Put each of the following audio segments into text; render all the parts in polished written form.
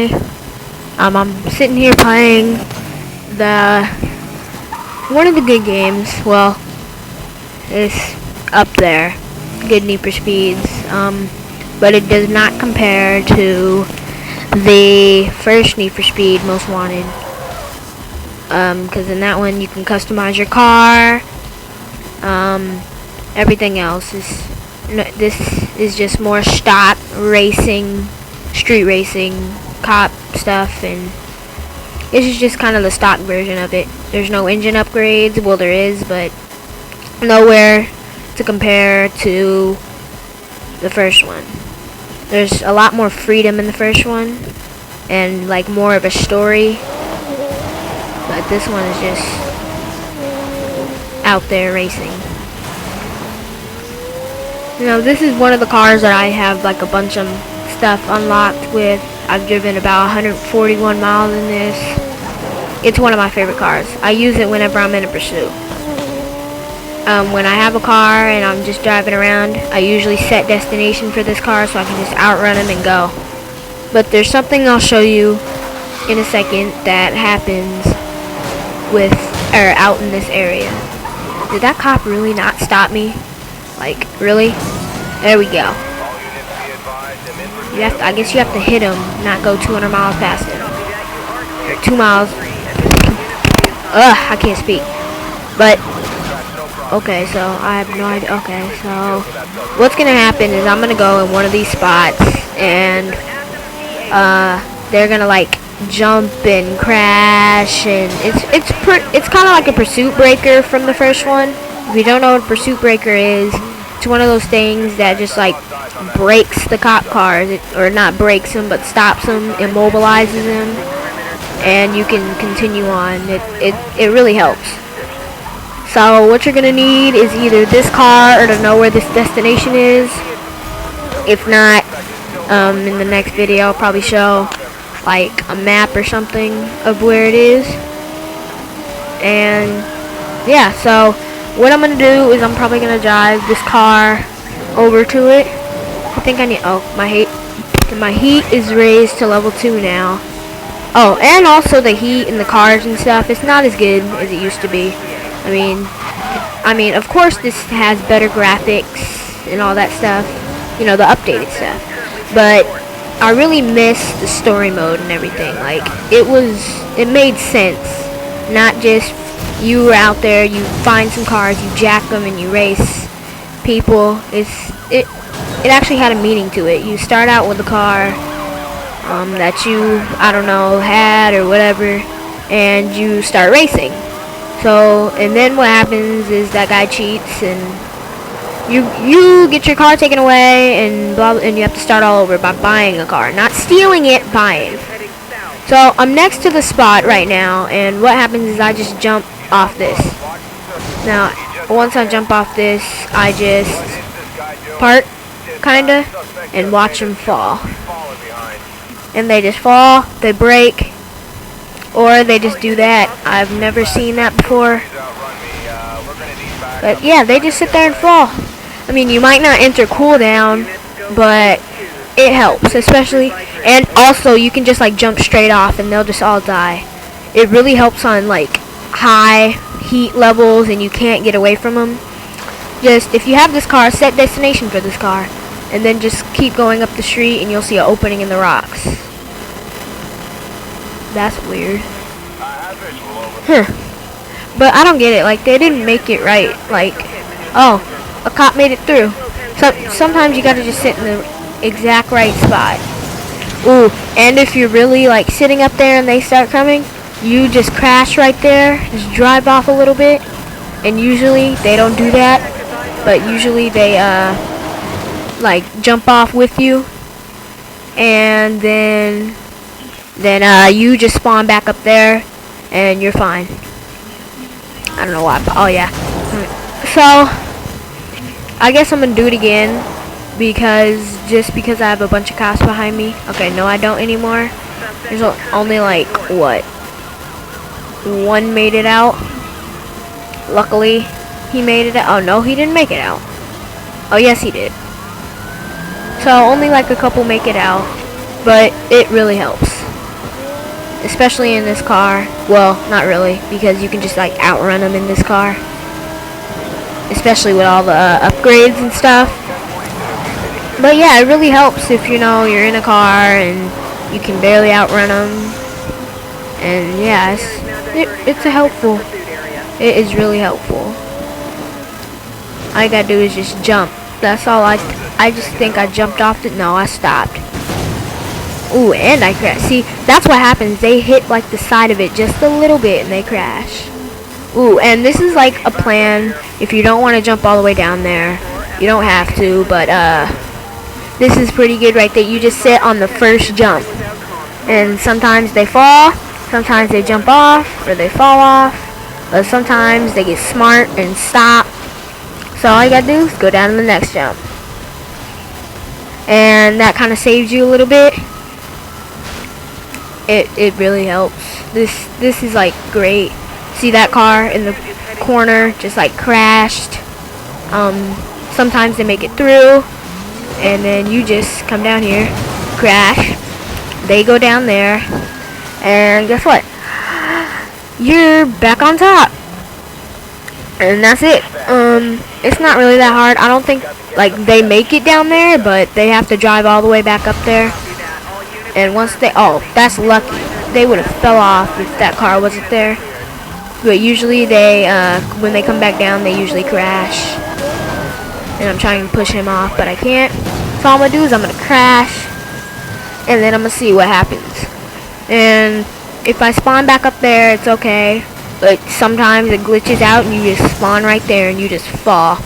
today. I'm sitting here playing one of the good games. Well, it's up there, good Need for Speeds. But it does not compare to the first Need for Speed Most Wanted. Because in that one you can customize your car. Everything else is this is just more stock racing, street racing, cop stuff, and this is just kind of the stock version of it. There's no engine upgrades. Well, there is, but nowhere to compare to the first one. There's a lot more freedom in the first one, and like more of a story. But this one is just out there racing. You know, this is one of the cars that I have like a bunch of stuff unlocked with. I've driven about 141 miles in this. It's one of my favorite cars. I use it whenever I'm in a pursuit. When I have a car and I'm just driving around, I usually set destination for this car so I can just outrun them and go. But there's something I'll show you in a second that happens out in this area. Did that cop really not stop me? Like, really? There we go. I guess you have to hit him, not go 200 miles past him. 2 miles. Ugh, I can't speak. But, okay, so I have no idea. Okay, so what's gonna happen is I'm gonna go in one of these spots, and they're gonna like jump and crash, and it's kind of like a pursuit breaker from the first one. If you don't know what a pursuit breaker is, it's one of those things that just like breaks the cop cars, or not breaks them, but stops them, immobilizes them, and you can continue on. It really helps. So what you're gonna need is either this car or to know where this destination is. If not, in the next video I'll probably show like a map or something of where it is. And yeah, so what I'm gonna do is I'm probably gonna drive this car over to it. I think I need, my heat is raised to level 2 now. Oh, and also the heat in the cars and stuff, it's not as good as it used to be. I mean, of course this has better graphics and all that stuff, you know, the updated stuff. But I really miss the story mode and everything. Like, it made sense. Not just you were out there, you find some cars, you jack them, and you race people. It actually had a meaning to it. You start out with a car that you, I don't know, had or whatever, and you start racing. So, and then what happens is that guy cheats, and you get your car taken away, and and you have to start all over by buying a car. Not stealing it, buying. So, I'm next to the spot right now, and what happens is I just jump off this. Now, once I jump off this, I just park, kinda, and watch them fall. And they just fall, they break, or they just do that. I've never seen that before. But yeah, they just sit there and fall. I mean, you might not enter cooldown, but it helps, especially. And also, you can just like jump straight off and they'll just all die. It really helps on like high heat levels and you can't get away from them. Just, if you have this car, set destination for this car, and then just keep going up the street and you'll see an opening in the rocks. That's weird. Huh. But I don't get it. Like, they didn't make it right. Like, oh, a cop made it through. So sometimes you gotta just sit in the exact right spot. Ooh, and if you're really like sitting up there and they start coming, you just crash right there. Just drive off a little bit. And usually they don't do that, but usually they like jump off with you, and then you just spawn back up there and you're fine. I don't know why, but oh yeah. So I guess I'm gonna do it again because I have a bunch of cops behind me. Okay, no, I don't anymore. There's only like what, one made it out. Luckily he made it out. Oh no, he didn't make it out. Oh yes, he did. So only like a couple make it out, but it really helps. especially in this car. Well, not really, because you can just like outrun them in this car, especially with all the upgrades and stuff. But yeah, it really helps if you know you're in a car and you can barely outrun them. And yeah, it's a helpful. It is really helpful. All you gotta do is just jump. That's all. I just think I jumped off it. No, I stopped. Ooh, and I crashed. See, that's what happens. They hit like the side of it just a little bit and they crash. Ooh, and this is like a plan if you don't want to jump all the way down there. You don't have to, but this is pretty good right there. You just sit on the first jump. And sometimes they fall, sometimes they jump off, or they fall off. But sometimes they get smart and stop. So all you gotta do is go down to the next jump. And that kind of saves you a little bit. It really helps. This is like great. See that car in the corner just like crashed. Sometimes they make it through, and then you just come down here, crash. They go down there, and guess what? You're back on top. And that's it. It's not really that hard. I don't think like they make it down there, but they have to drive all the way back up there. And once they, oh, that's lucky. They would have fell off if that car wasn't there. But usually they, when they come back down, they usually crash. And I'm trying to push him off, but I can't. So all I'm gonna do is I'm gonna crash, and then I'm gonna see what happens. And if I spawn back up there, it's okay. But sometimes it glitches out and you just spawn right there and you just fall.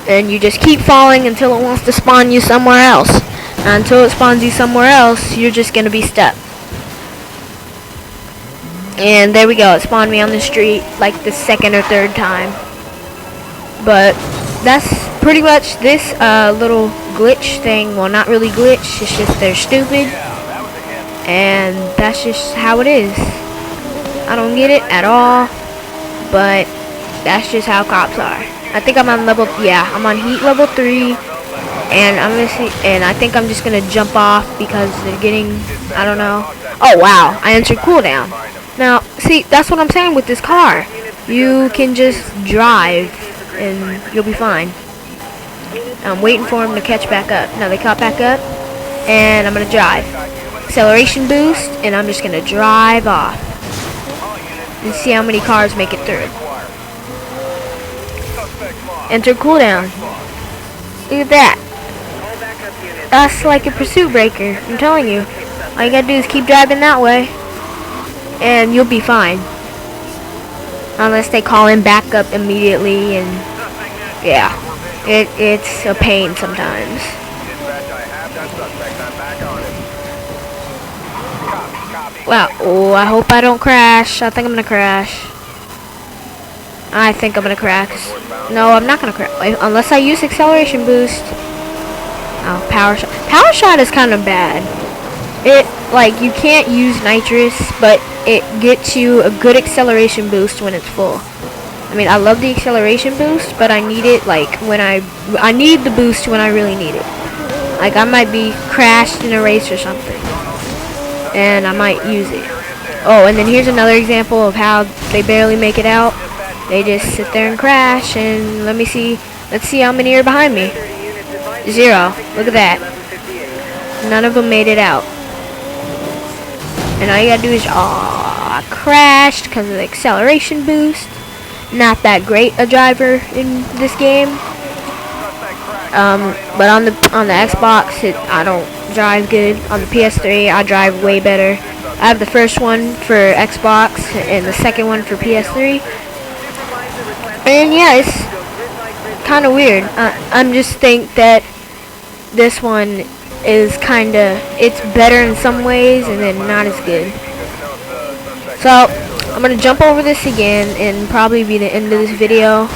And you just keep falling until it wants to spawn you somewhere else. And until it spawns you somewhere else, you're just gonna be stuck. And there we go, it spawned me on the street like the second or third time. But that's pretty much this little glitch thing. Well, not really glitch, it's just they're stupid. And that's just how it is. I don't get it at all, but that's just how cops are. I think I'm on level, yeah, I'm on heat level 3, and I'm gonna see, and I think I'm just gonna jump off because they're getting, I don't know. Oh wow, I entered cooldown. Now, see, that's what I'm saying with this car. You can just drive, and you'll be fine. I'm waiting for them to catch back up. Now they caught back up, and I'm gonna drive. Acceleration boost, and I'm just gonna drive off. And see how many cars make it through. Enter cooldown. Look at that. That's like a pursuit breaker. I'm telling you. All you gotta do is keep driving that way, and you'll be fine. Unless they call him back up immediately, and yeah, it's a pain sometimes. Wow, oh, I hope I don't crash. I think I'm gonna crash. I think I'm gonna crash. No, I'm not gonna crash. Unless I use acceleration boost. Oh, power shot. Power shot is kind of bad. It, like, you can't use nitrous, but it gets you a good acceleration boost when it's full. I mean, I love the acceleration boost, but I need it, like, when I need the boost when I really need it. Like, I might be crashed in a race or something, and I might use it. Oh, and then here's another example of how they barely make it out. They just sit there and crash, and let me see. Let's see how many are behind me. 0. Look at that. None of them made it out. And all you gotta do is, I crashed because of the acceleration boost. Not that great a driver in this game. But on the Xbox, I don't drive good. On the PS3, I drive way better. I have the first one for Xbox and the second one for PS3. And yeah, it's kind of weird. I'm just think that this one is it's better in some ways and then not as good. So I'm gonna jump over this again and probably be the end of this video.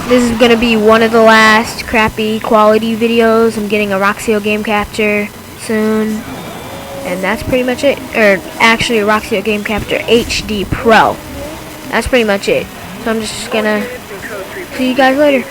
This is gonna be one of the last crappy quality videos. I'm getting a Roxio game capture soon, and that's pretty much it. Or actually, a Roxio game capture HD Pro. That's pretty much it. So I'm just gonna see you guys later.